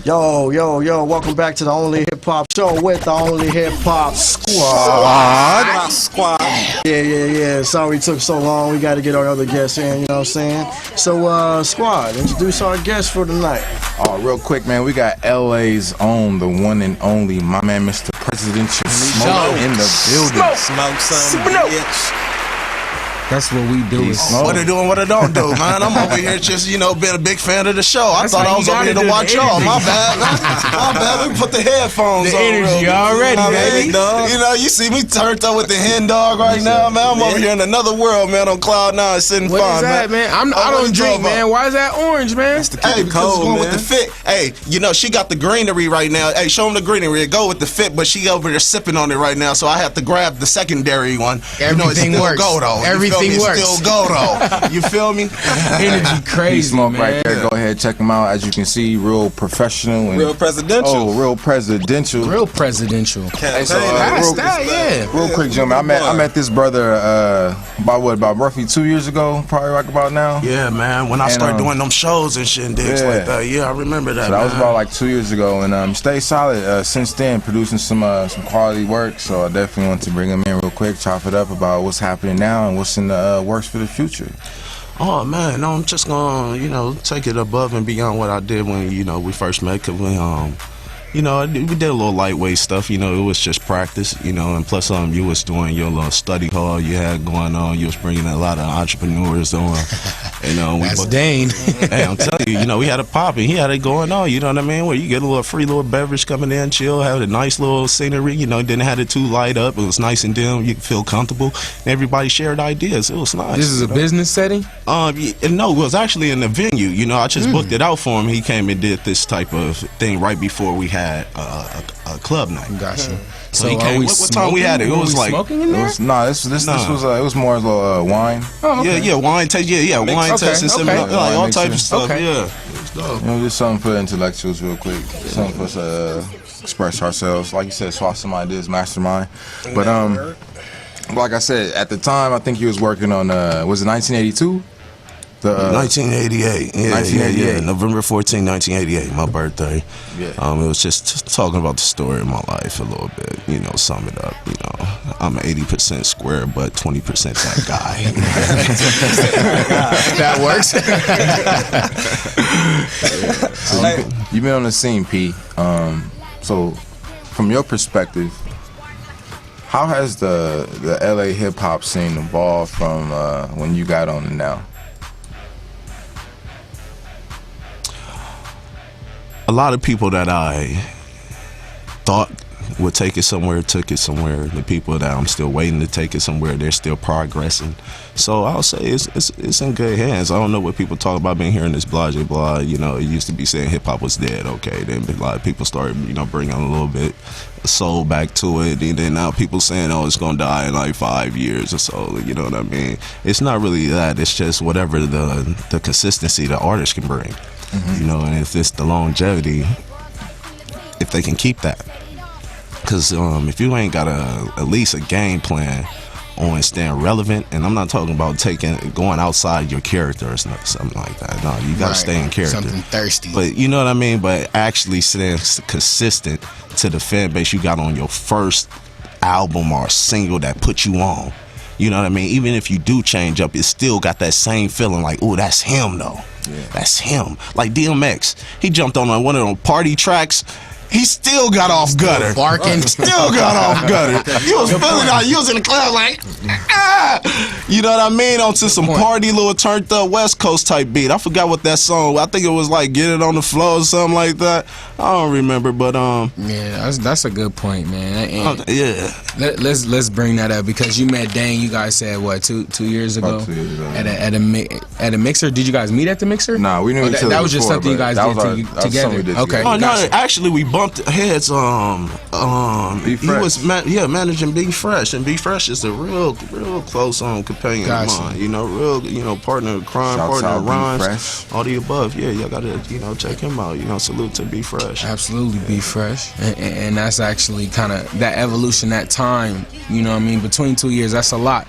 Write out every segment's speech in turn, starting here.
Yo, welcome back to the Only Hip Hop Show with the Only Hip Hop Squad. Yeah. Sorry it took so long. We got to get our other guests in, you know what I'm saying? So, Squad, introduce our guest for tonight. Oh, real quick, man, we got LA's own, the one and only, my man, Mr. Presidential Smoke in the building. Smoke some bitch. That's what we do. What they doing, what they don't do, man. I'm over here just, being a big fan of the show. I thought I was over here to watch y'all. My bad. Let me put the headphones on. The energy already, baby. You see me turned up with the hen dog right now, man. I'm over here in another world, man, on Cloud 9 sitting fine, What is that, man? I don't drink, man. Why is that orange, man? Hey, because it's going with the fit. Hey, she got the greenery right now. Hey, show them the greenery. It go with the fit, but she over there sipping on it right now, so I have to grab the secondary one. Everything works. Go, though. Everything works. Still go though. You feel me? Energy crazy, Smoke man. right there. Go ahead, check him out. As you can see, real professional and real presidential. Oh, real presidential. Real presidential. Hey, so, real quick, gentlemen. I met this brother about roughly 2 years ago, probably like about now. Yeah, man. When I started doing them shows and shit and things like that. Yeah, I remember that. So that was about like 2 years ago, and stayed solid since then, producing some quality work. So I definitely want to bring him in real quick, chop it up about what's happening now and what's in the works for the future. Oh man, no, I'm just gonna take it above and beyond what I did when we first met. Cause we did a little lightweight stuff. It was just practice. And plus you was doing your little study hall you had going on. You was bringing a lot of entrepreneurs on. That's Dhane. Hey, I'm telling you, we had a popping. He had it going on. You know what I mean? Where you get a little free little beverage coming in, chill, have a nice little scenery. Didn't have it too light up. It was nice and dim. You could feel comfortable. Everybody shared ideas. It was nice. This is a business setting? No, it was actually in the venue. I just booked it out for him. He came and did this type of thing right before we had a club night. Gotcha. So he came. What time we had it? It was like smoking in there? This was it was more a little wine. Oh, okay. Yeah, wine taste. Yeah, wine taste and similar, like all type of stuff. Okay. Yeah. Just something for intellectuals, real quick. Something for us to express ourselves. Like you said, swap some ideas, mastermind. But like I said, at the time, I think he was working on was it 1982? 1988. Yeah, 1988. Yeah. November 14, 1988, my birthday. Yeah. It was just talking about the story of my life a little bit. Sum it up. I'm 80% square, but 20% that guy. That works. You've been on the scene, P. So, from your perspective, how has the LA hip hop scene evolved from when you got on it now? A lot of people that I thought would take it somewhere took it somewhere. The people that I'm still waiting to take it somewhere, they're still progressing. So I'll say it's in good hands. I don't know what people talk about being hearing this blah blah. It used to be saying hip hop was dead. Okay, then a lot of people started bringing a little bit of soul back to it, and then now people saying it's gonna die in like 5 years or so. You know what I mean? It's not really that. It's just whatever the consistency the artist can bring. Mm-hmm. And if it's the longevity, if they can keep that. Because if you ain't got at least a game plan on staying relevant, and I'm not talking about going outside your character or something like that. No, you got to stay in character. Something thirsty. But you know what I mean? But actually staying consistent to the fan base you got on your first album or single that put you on. You know what I mean? Even if you do change up, it still got that same feeling like, oh, that's him though. Yeah. That's him. Like DMX, he jumped on one of them party tracks. He still got off gutter. Barking. Still got off gutter. He was feeling out. He was in the club like, You know what I mean? Onto some party little turned up West Coast type beat. I forgot what that song. I think it was like Get It on the Floor or something like that. I don't remember, but yeah, that's a good point, man. Yeah. Let's bring that up because you met Dhane. You guys said what 2 years ago? About 2 years ago. At a mixer. Did you guys meet at the mixer? Nah, we knew each other. That was just before, something you guys did together. We did okay. Together. Oh no, actually we bumped heads. He was managing Be Fresh, and Be Fresh is a real close companion of mine. You know, real partner of crime, Shouts partner of rhymes, Fresh. all the above. Yeah, y'all gotta check him out. Salute to Be Fresh. Absolutely, Be Fresh, and that's actually kind of that evolution, that time. You know what I mean? Between 2 years, that's a lot.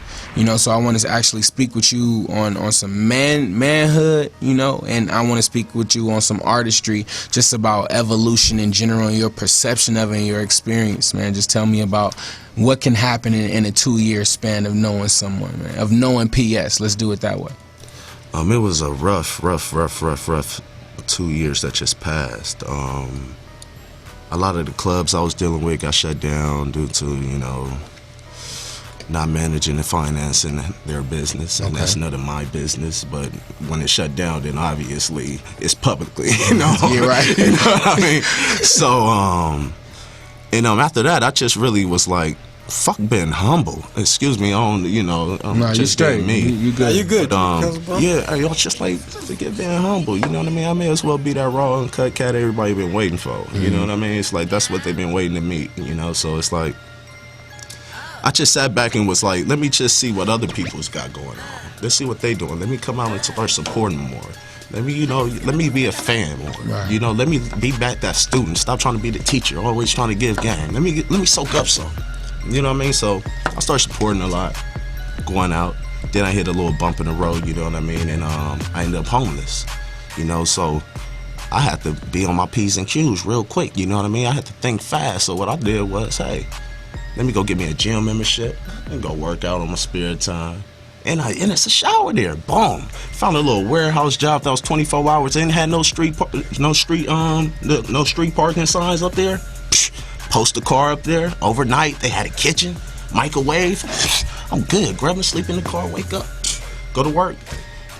So I want to actually speak with you on some manhood, and I want to speak with you on some artistry, just about evolution in general, and your perception of it and your experience, man. Just tell me about what can happen in a 2 year span of knowing someone, man, of knowing PS. Let's do it that way. It was a rough 2 years that just passed. A lot of the clubs I was dealing with got shut down due to, not managing and financing their business, and that's none of my business. But when it's shut down, then obviously it's publicly, You're right. You know what I mean? So, after that, I just really was like, fuck being humble. Excuse me, I'm just straight. me. You good? You good? Yeah, I was just like, forget being humble. You know what I mean? I may as well be that raw and cut cat everybody been waiting for. You know what I mean? It's like that's what they've been waiting to meet. So it's like, I just sat back and was like, let me just see what other people's got going on. Let's see what they doing. Let me come out and start supporting more. Let me be a fan more. Right. Let me be back that student. Stop trying to be the teacher, always trying to give game. Let me soak up some. You know what I mean? So I started supporting a lot, going out. Then I hit a little bump in the road, you know what I mean? And I ended up homeless, So I had to be on my P's and Q's real quick, you know what I mean? I had to think fast. So what I did was, hey, let me go get me a gym membership and go work out on my spare time. And it's a shower there. Boom. Found a little warehouse job that was 24 hours and had no street parking signs up there. Post a car up there overnight. They had a kitchen, microwave. I'm good. Grab and sleep in the car. Wake up, go to work.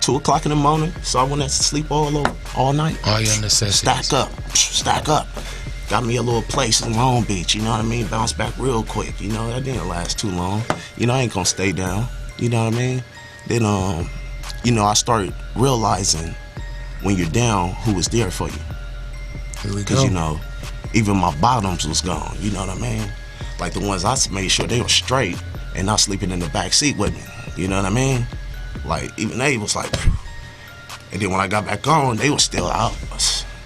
2 o'clock in the morning. So I went to sleep all night. All your necessities. Stack up. Got me a little place in Long Beach, you know what I mean? Bounced back real quick, that didn't last too long. I ain't gonna stay down, you know what I mean? Then, I started realizing when you're down, who was there for you. Here we Because, go. Even my bottoms was gone, you know what I mean? Like the ones I made sure they were straight and not sleeping in the back seat with me, you know what I mean? Like, even they was like, phew. And then when I got back on, they were still out.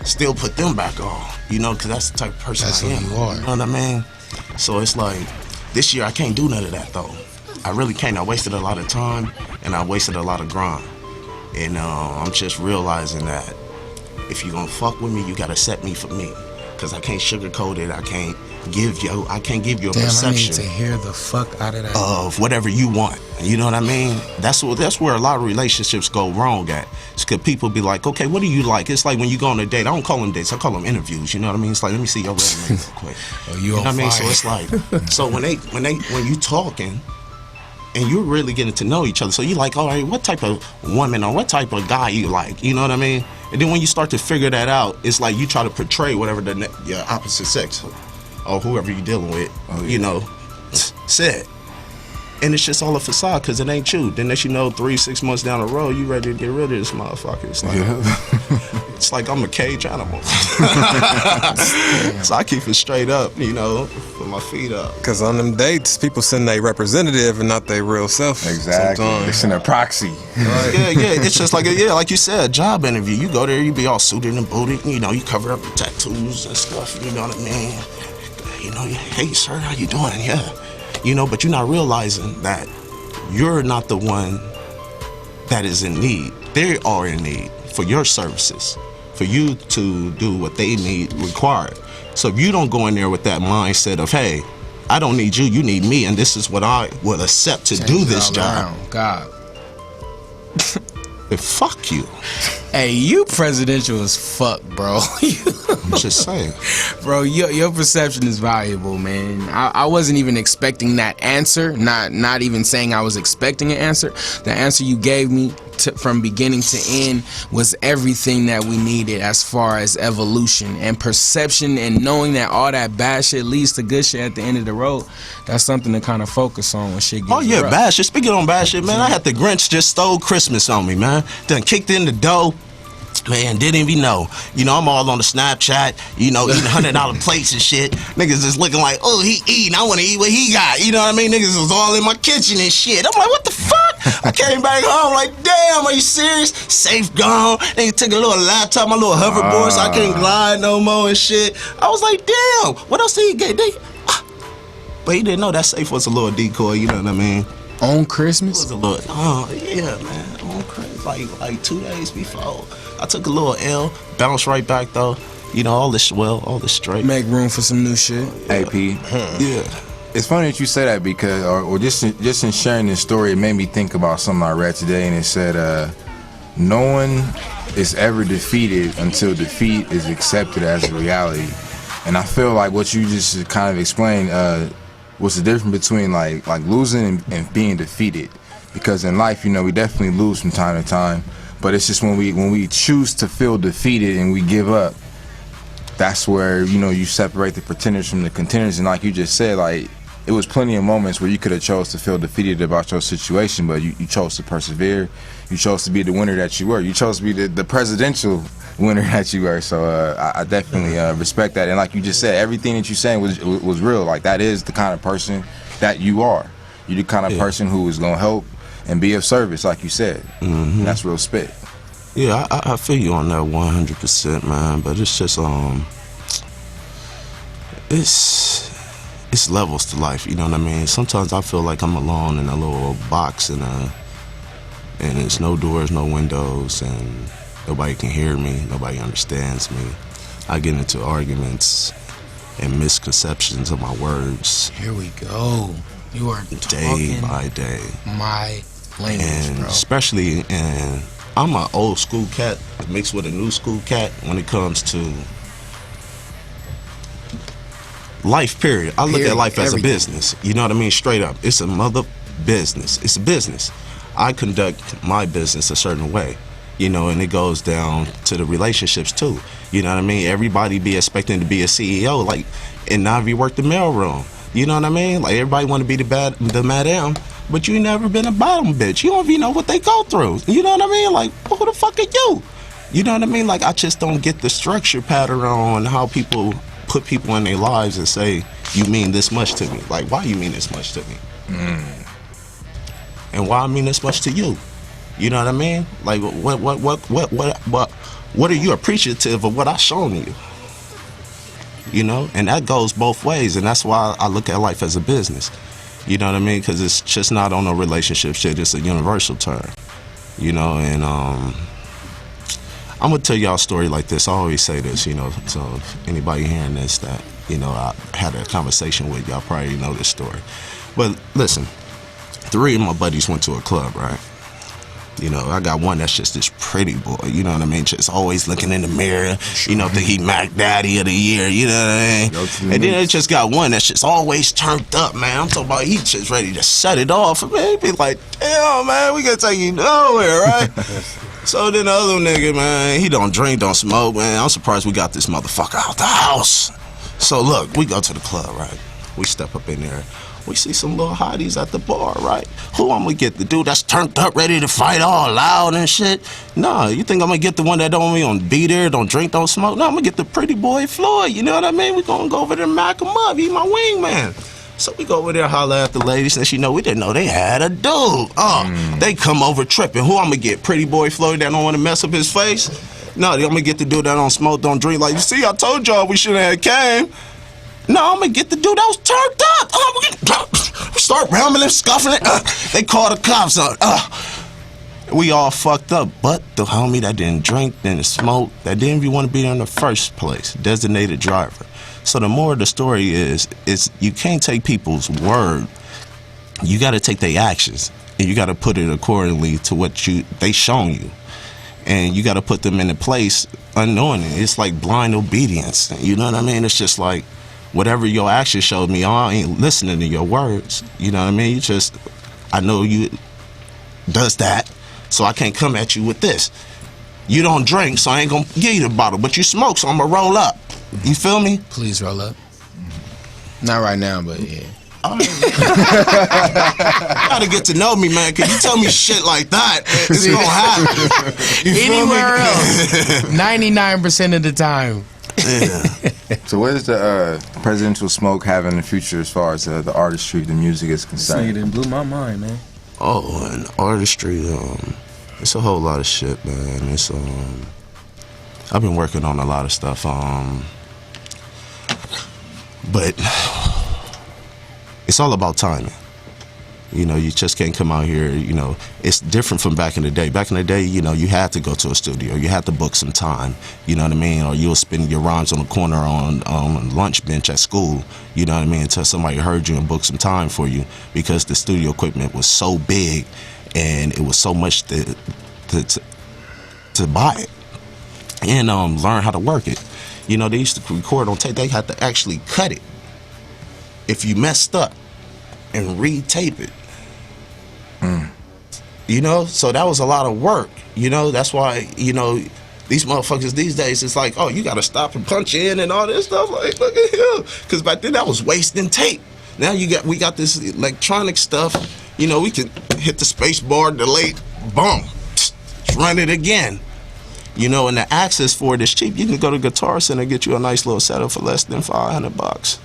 Still put them back on, because that's the type of person I am. That's who you are. You know what I mean? So it's like, this year I can't do none of that though. I really can't. I wasted a lot of time and I wasted a lot of grind. And I'm just realizing that if you're gonna fuck with me, you gotta set me for me. Cause I can't sugarcoat it. I can't give you a perception. I need to hear the fuck out of that. Of whatever you want. You know what I mean? That's where a lot of relationships go wrong at. It's cause people be like, okay, what do you like? It's like when you go on a date. I don't call them dates. I call them interviews. You know what I mean? It's like, let me see your resume real quick. You know what I mean? So it's like, so when you talking and you're really getting to know each other, so you like, all right, what type of woman or what type of guy you like? You know what I mean? And then when you start to figure that out, it's like you try to portray whatever your opposite sex or whoever you're dealing with, said. And it's just all a facade because it ain't you. Then as you know, 3-6 months down the road, you ready to get rid of this motherfucker. It's like, it's like I'm a cage animal. So I keep it straight up, with my feet up. Because on them dates, people send their representative and not their real self. Exactly. Sometimes. They send a proxy. Yeah. It's just like like you said, a job interview. You go there, you be all suited and booted. You cover up your tattoos and stuff. You know what I mean? Hey sir, how you doing? Yeah. But you're not realizing that you're not the one that is in need. They are in need for your services, for you to do what they need required. So if you don't go in there with that mindset of, hey, I don't need you, you need me, and this is what I will accept to do this job. God. Then fuck you. Hey, you presidential as fuck, bro. I'm just saying. Bro, your perception is valuable, man. I wasn't even expecting that answer. Not even saying I was expecting an answer. The answer you gave me from beginning to end was everything that we needed as far as evolution and perception and knowing that all that bad shit leads to good shit at the end of the road. That's something to kind of focus on when shit gets rough. Bad shit. Speaking on bad shit, man, I had the Grinch just stole Christmas on me, man. Done kicked in the door. Man, didn't even know. You know, I'm all on the Snapchat, you know, eating $100 plates and shit. Niggas just looking like, oh, he eating. I want to eat what he got. You know what I mean? Niggas was all in my kitchen and shit. I'm like, what the fuck? I came back home like, damn, are you serious? Safe gone. Nigga took a little laptop, my little hoverboard, so I couldn't glide no more and shit. I was like, damn, what else did he get? But he didn't know that safe was a little decoy, you know what I mean? On Christmas? It was a little, oh, yeah, man. On Christmas, like 2 days before. I took a little L, bounced right back though. You know, all this straight. Make room for some new shit. Hey, P. Yeah. It's funny that you say that because, or just in sharing this story, it made me think about something I read today, and it said, no one is ever defeated until defeat is accepted as a reality. And I feel like what you just kind of explained was the difference between like losing and being defeated. Because in life, you know, we definitely lose from time to time. But it's just when we choose to feel defeated and we give up, that's where, you know, you separate the pretenders from the contenders. And like you just said, like, it was plenty of moments where you could have chose to feel defeated about your situation, but you chose to persevere. You chose to be the winner that you were. You chose to be the presidential winner that you were. So I definitely respect that. And like you just said, everything that you're saying was real. Like, that is the kind of person that you are. You're the kind of person who is going to help and be of service, like you said. Mm-hmm. That's real spit. Yeah, I feel you on that 100%, man. But it's just it's levels to life. You know what I mean? Sometimes I feel like I'm alone in a little box and there's no doors, no windows, and nobody can hear me. Nobody understands me. I get into arguments and misconceptions of my words. Here we go. You are day by day. My language, and bro. Especially, and I'm an old school cat mixed with a new school cat when it comes to life, period. I look at life as a business. You know what I mean? Straight up. It's a mother business. It's a business. I conduct my business a certain way, you know, and it goes down to the relationships too. You know what I mean? Everybody be expecting to be a CEO, like, and now if you work the mailroom, you know what I mean? Like, everybody want to be the madam, but you never been a bottom bitch. You don't even know what they go through. You know what I mean? Like, who the fuck are you? You know what I mean? Like, I just don't get the structure pattern on how people put people in their lives and say, you mean this much to me. Like, why you mean this much to me? And why I mean this much to you? You know what I mean? Like, what are you appreciative of what I shown you? You know, and that goes both ways, and that's why I look at life as a business. You know what I mean? Because it's just not on a relationship shit. It's a universal term. You know, and I'm gonna tell y'all a story like this. I always say this, you know, so if anybody hearing this that, you know, I had a conversation with, y'all probably know this story. But listen, 3 of my buddies went to a club, right? You know, I got one that's just this pretty boy, you know what I mean? Just always looking in the mirror, you know, think he Mac Daddy of the year, you know what I mean? And then I just got one that's just always turned up, man. I'm talking about he just ready to shut it off. Man, he be like, damn, man, we gonna take you nowhere, right? So then the other nigga, man, he don't drink, don't smoke, man. I'm surprised we got this motherfucker out the house. So look, we go to the club, right? We step up in there. We see some little hotties at the bar, right? Who I'm gonna get? The dude that's turned up, ready to fight all loud and shit? Nah, you think I'm gonna get the one that don't even be there, don't drink, don't smoke? No, I'm gonna get the pretty boy Floyd, you know what I mean? We gonna go over there and mack him up, he my wingman. So we go over there, holler at the ladies, and we didn't know they had a dude. They come over tripping. Who I'm gonna get? Pretty boy Floyd that don't wanna mess up his face? No, I'm gonna get the dude that don't smoke, don't drink. Like, you see, I told y'all we shouldn't have came. No, I'm gonna get the dude that was turned up. Start rambling, scuffling. They call the cops on. We all fucked up, but the homie that didn't drink, didn't smoke, that didn't even want to be there in the first place, designated driver. So the more of the story is you can't take people's word. You got to take their actions, and you got to put it accordingly to what they shown you, and you got to put them in a place unknowingly. It's like blind obedience. You know what I mean? It's just like, whatever your actions showed me, I ain't listening to your words. You know what I mean? I know you does that, so I can't come at you with this. You don't drink, so I ain't gonna give you the bottle, but you smoke, so I'm gonna roll up. You feel me? Please roll up. Not right now, but yeah. all right. You gotta get to know me, man. Cause you tell me shit like that, it's gonna happen. You feel Anywhere me? else, 99% of the time. Yeah. So where does the presidential smoke have in the future as far as the artistry, the music is This nigga concerned? done blew my mind, man. Oh, and artistry, it's a whole lot of shit, man. It's I've been working on a lot of stuff, but it's all about timing. You know, you just can't come out here, you know, it's different from back in the day. Back in the day, you know, you had to go to a studio, you had to book some time, you know what I mean? Or you'll spend your rhymes on the corner on lunch bench at school, you know what I mean, until somebody heard you and booked some time for you, because the studio equipment was so big and it was so much to buy it and learn how to work it. You know, they used to record on tape, they had to actually cut it if you messed up and re-tape it. You know, so that was a lot of work. You know, that's why, you know, these motherfuckers these days, it's like, oh, you gotta stop and punch in and all this stuff. Like, look at him. Because back then that was wasting tape. Now we got this electronic stuff. You know, we can hit the space bar, delete, boom, run it again. You know, and the access for it is cheap. You can go to Guitar Center and get you a nice little setup for less than $500.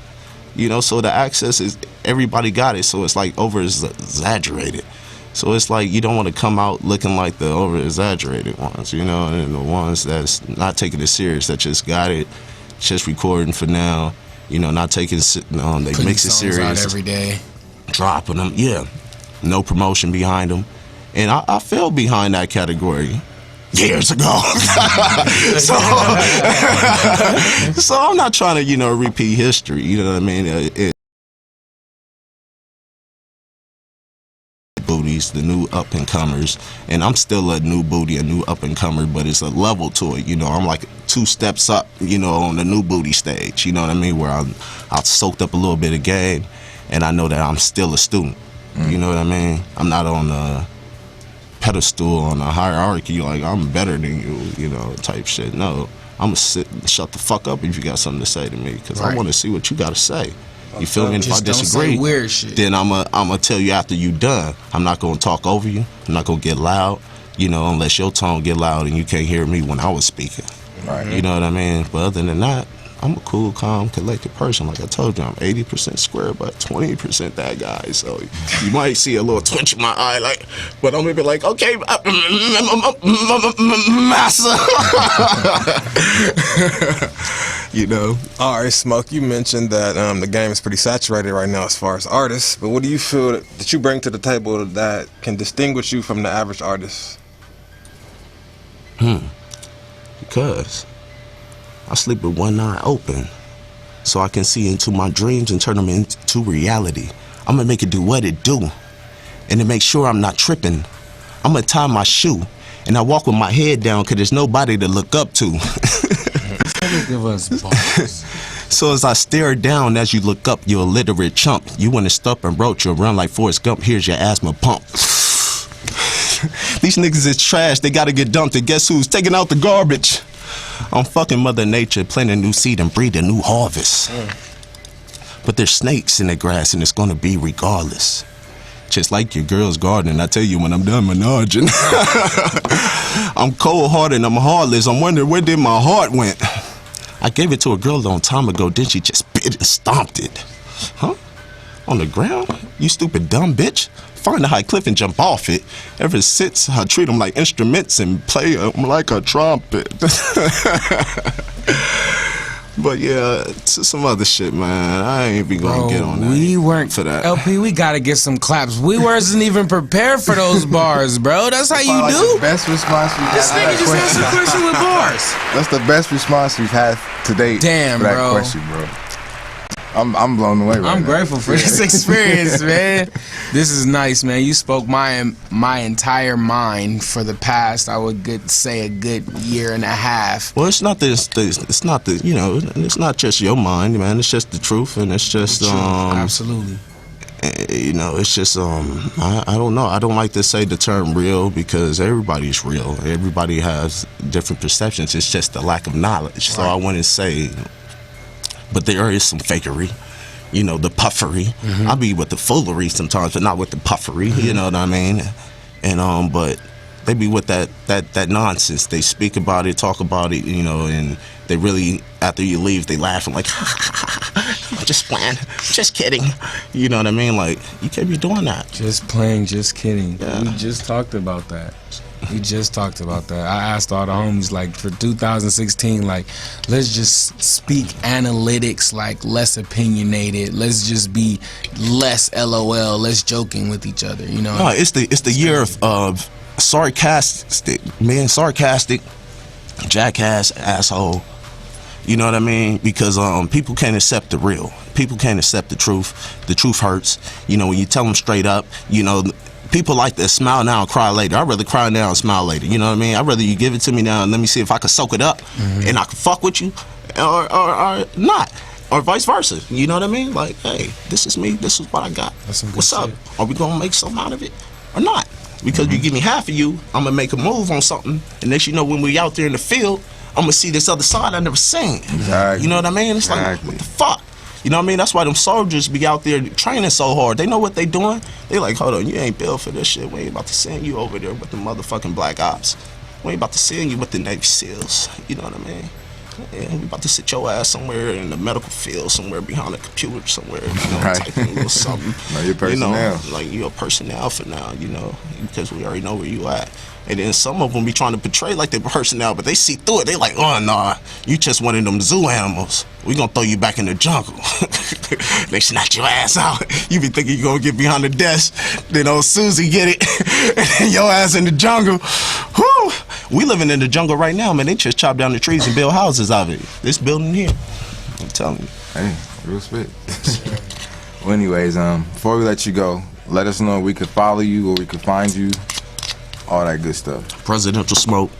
You know, so the access is, everybody got it, so it's like over exaggerated. So it's like you don't want to come out looking like the over exaggerated ones, you know, and the ones that's not taking it serious, that just got it, just recording for now, you know, not taking they Putting mix it songs serious, out every day. dropping them, yeah, no promotion behind them, and I fell behind that category years ago. So I'm not trying to, you know, repeat history, you know what I mean? Booties, the new up and comers, and I'm still a new booty, a new up and comer, but it's a level to it. You know, I'm like 2 steps up, you know, on the new booty stage. You know what I mean? Where I soaked up a little bit of game, and I know that I'm still a student. You know what I mean? I'm not on a pedestal on a hierarchy like I'm better than you, you know, type shit. No, I'm gonna sit and shut the fuck up if you got something to say to me, because I want to see what you got to say. You feel me? And if I disagree, don't say weird shit. then I'm gonna tell you after you done. I'm not gonna talk over you. I'm not gonna get loud, you know, unless your tone get loud and you can't hear me when I was speaking. Right. You know what I mean? But other than that, I'm a cool, calm, collected person. Like I told you, I'm 80% square, but 20% that guy. So you might see a little twitch in my eye, like, but I'm gonna be like, okay, massa. You know. All right, Smoke, you mentioned that the game is pretty saturated right now as far as artists, but what do you feel that you bring to the table that can distinguish you from the average artist? Because I sleep with one eye open so I can see into my dreams and turn them into reality. I'm gonna make it do what it do, and to make sure I'm not tripping, I'm gonna tie my shoe and I walk with my head down because there's nobody to look up to. Give us balls. So as I stare down as you look up, you illiterate chump. You wanna stop and roach, you'll run like Forrest Gump. Here's your asthma pump. These niggas is trash, they gotta get dumped, and guess who's taking out the garbage? I'm fucking Mother Nature, planting a new seed and breed a new harvest. But there's snakes in the grass and it's gonna be regardless. Just like your girl's garden, I tell you when I'm done menaging. I'm cold-hearted, I'm heartless, I'm wondering where did my heart went? I gave it to a girl a long time ago, then she just bit and stomped it. Huh? On the ground? You stupid dumb bitch. Find a high cliff and jump off it. Ever since, I treat them like instruments and play them like a trumpet. But yeah, some other shit, man. I ain't even gonna get on that. We weren't for that. LP, we gotta get some claps. We wasn't even prepared for those bars, bro. That's how you do. The best response we've This had. nigga just answered a question with bars. That's the best response we've had to date. Damn, for that bro. question, bro. I'm blown away right now. I'm grateful for this experience, man. This is nice, man. You spoke my entire mind for the past, I would say, a good year and a half. Well, it's not it's not the, you know, it's not just your mind, man. It's just the truth, and it's just Absolutely. You know, it's just I don't know. I don't like to say the term real because everybody's real. Everybody has different perceptions. It's just the lack of knowledge. So I wouldn't say, but there is some fakery. you know, the puffery. I be with the foolery sometimes, but not with the puffery. You know what I mean? And but they be with that nonsense. They speak about it, talk about it, you know, and they really, after you leave, they laugh and like, just playing, just kidding. You know what I mean? Like, you can't be doing that. Just playing, just kidding. Yeah. We just talked about that. I asked all the homies, like, for 2016, like, let's just speak analytics, like, less opinionated. Let's just be less LOL, less joking with each other, you know? No, it's the year of sarcastic, jackass, asshole. You know what I mean? Because people can't accept the real. People can't accept the truth. The truth hurts. You know, when you tell them straight up, you know, people like to smile now and cry later. I'd rather cry now and smile later. You know what I mean? I'd rather you give it to me now and let me see if I can soak it up and I can fuck with you or not. Or vice versa. You know what I mean? Like, hey, this is me. This is what I got. What's up? Are we going to make something out of it or not? Because you give me half of you, I'm going to make a move on something. And next you know, when we out there in the field, I'm going to see this other side I never seen. Exactly. You know what I mean? It's like, what the fuck? You know what I mean? That's why them soldiers be out there training so hard. They know what they doing. They like, hold on, you ain't built for this shit. We ain't about to send you over there with the motherfucking black ops. We ain't about to send you with the Navy SEALs. You know what I mean? Yeah, we about to sit your ass somewhere in the medical field, somewhere behind a computer, somewhere, you know, typing a little something. Like your personnel. You know, like your personnel for now, you know, because we already know where you at. And then some of them be trying to portray like they're personnel, but they see through it. They like, oh, nah, you just one of them zoo animals. We gonna throw you back in the jungle. They snatch your ass out. You be thinking you gonna get behind the desk. Then old Susie get it. And your ass in the jungle. Whew. We living in the jungle right now, man. They just chop down the trees and build houses out of it. This building here. I'm telling you. Hey, real spit. Well, anyways, before we let you go, let us know where we could follow you, where we could find you, all that good stuff. Presidential Smoke.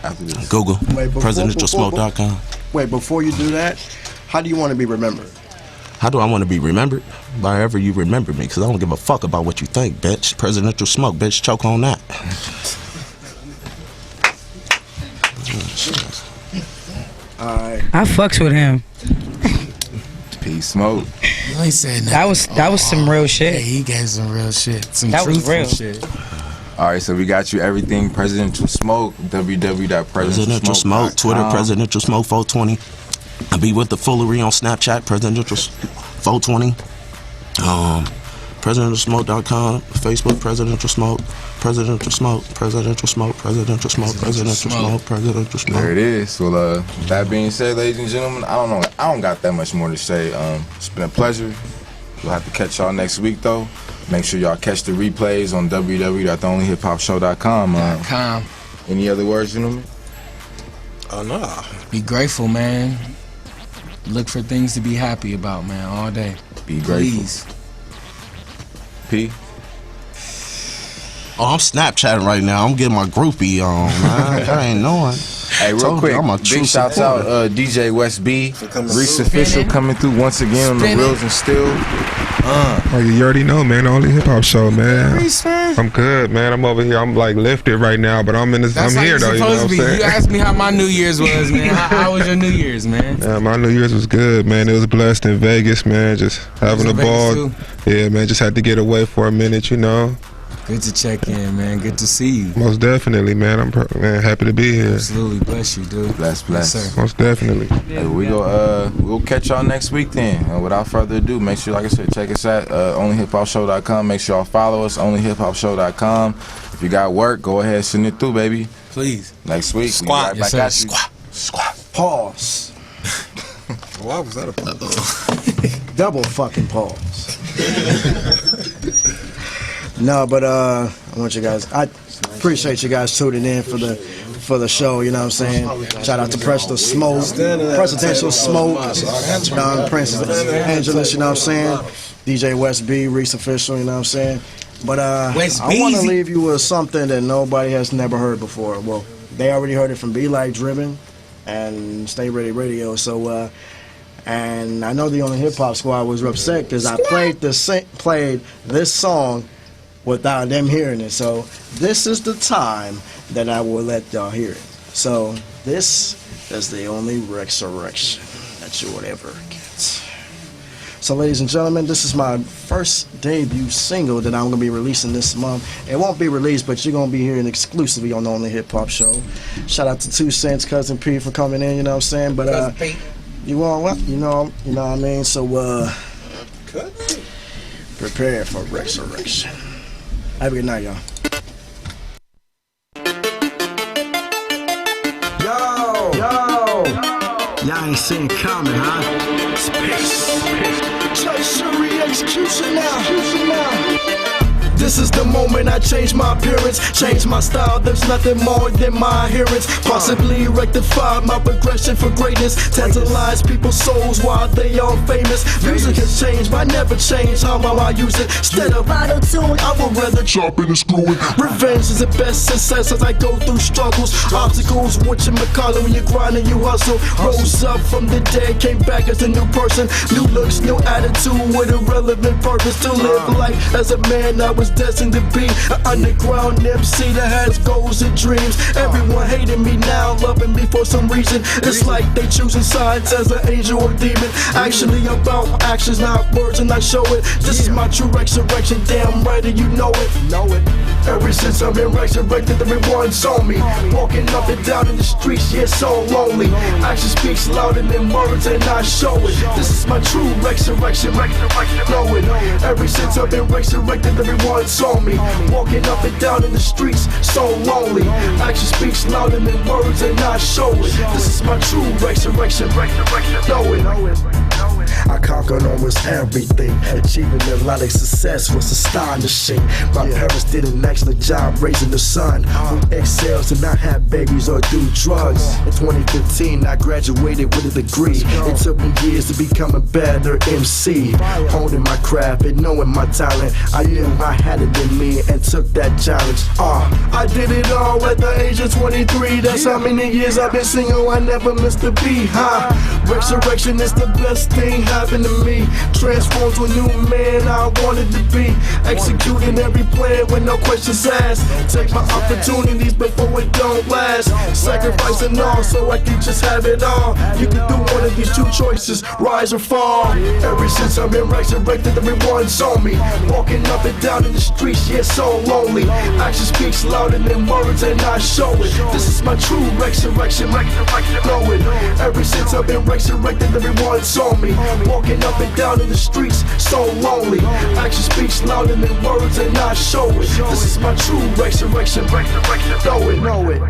After this. Google. Wait, presidentialsmoke.com. Wait, before you do that, how do you want to be remembered? How do I want to be remembered? By however you remember me, because I don't give a fuck about what you think, bitch. Presidential Smoke, bitch. Choke on that. Alright. I fucks with him. Peace, Smoke. You ain't said nothing. That was some real shit. Yeah, he gave some real shit. Some That was truthful real. shit. All right, so we got you everything Presidential Smoke, Presidential Smoke, Twitter, Presidential Smoke 420. I be with the foolery on Snapchat, Presidential 420. PresidentialSmoke.com, Facebook, Presidential Smoke, Presidential Smoke, Presidential Smoke, Presidential Smoke, Presidential Smoke, Presidential Smoke. There it is. Well, that being said, ladies and gentlemen, I don't got that much more to say. It's been a pleasure. We'll have to catch y'all next week, though. Make sure y'all catch the replays on www.theonlyhiphopshow.com. Any other words, gentlemen? Oh, nah. Be grateful, man. Look for things to be happy about, man, all day. Be grateful. Please. P? Oh, I'm Snapchatting right now. I'm getting my groupie on, man. I ain't knowing. Hey, real quick, I'm a big true shouts supporter. out DJ West B, Reese Official coming through once again on the Reels and Still. Oh, you already know, man. Only hip hop show, man. I'm good, man. I'm over here. I'm like lifted right now, but I'm in this. That's I'm here how though. you You know supposed what to I'm be. saying? You asked me how my New Year's was, man. How was your New Year's, man? Yeah, my New Year's was good, man. It was blessed in Vegas, man. Just having a Was it Vegas ball. too? Yeah, man. Just had to get away for a minute, you know. Good to check in, man. Good to see you. Most definitely, man. I'm happy to be here. Absolutely. Bless you, dude. Bless. Yes, sir. Most definitely. Hey, we'll catch y'all next week then. Without further ado, make sure, like I said, check us at onlyhiphopshow.com. Make sure y'all follow us, onlyhiphopshow.com. If you got work, go ahead, send it through, baby. Please. Next week, Squat. we right Yes, back sir. at you. Squat. Pause. Why was that a problem? Double fucking pause. No, but I want you guys. I appreciate you guys tuning in for the show. You know what I'm saying? Shout out to Presidential Smoke, Prince Angeles. You know what I'm saying? DJ West B, Reese Official. You know what I'm saying? But West I want to Beezy. leave you with something that nobody has never heard before. Well, they already heard it from Be Like Driven and Stay Ready Radio. So. And I know the only hip hop squad was upset because I played this song without them hearing it. So this is the time that I will let y'all hear it. So this is the only resurrection that you would ever get. So, ladies and gentlemen, this is my first debut single that I'm going to be releasing this month. It won't be released, but you're going to be hearing exclusively on the Only Hip Hop Show. Shout out to 2 Cents, Cousin P, for coming in, you know what I'm saying? But, you want what? You know what I mean? So, prepare for resurrection. Have a good night, y'all. Y'all ain't seen it coming, huh? Space. Treasury execution now. This is the moment I change my appearance, change my style. There's nothing more than my adherence. Possibly rectify my progression for greatness. Tantalize people's souls while they are famous. Music has changed, but I never change how I use it. Instead of auto-tune, I would rather chop it and screw it. Revenge is the best success as I go through struggles, obstacles. What you call it when you grind and you hustle. Rose up from the dead, came back as a new person. New looks, new attitude with a relevant purpose. To live life as a man I was destined to be. An underground MC that has goals and dreams. Everyone hating me now, loving me for some reason. It's like they choosing sides as an angel or demon. Actually about actions, not words, and I show it. This is my true resurrection, damn right, and you know it. Ever since I've been resurrected, everyone's on me. Walking up and down in the streets, yeah, so lonely. Action speaks louder than words, and I show it. This is my true resurrection, know it. Ever since I've been resurrected, everyone's on me. Walking up and down in the streets, so lonely. Action speaks louder than words, and I show it. This is my true resurrection, know it. I conquered almost everything. Achieving a lot of success was astonishing. My parents did an excellent job raising the son who excels to not have babies or do drugs. In 2015, I graduated with a degree. It took me years to become a better MC. Honing my craft and knowing my talent, I knew I had it in me and took that challenge. I did it all at the age of 23. That's how many years I've been single, I never missed a beat. Resurrection is the best thing happened to me. Transformed to a new man I wanted to be. Executing every plan with no questions asked. Take my opportunities before it don't last. Sacrificing all so I can just have it all. You can do one of these two choices, rise or fall. Ever since I've been resurrected, everyone's on me. Walking up and down in the streets, yeah, so lonely. Action speaks louder than words, and I show it. This is my true resurrection, know it. Ever since I've been resurrected, everyone's on me. Walking up and down in the streets, so lonely. Action speaks louder than words, and I show it. This is my true resurrection, know it.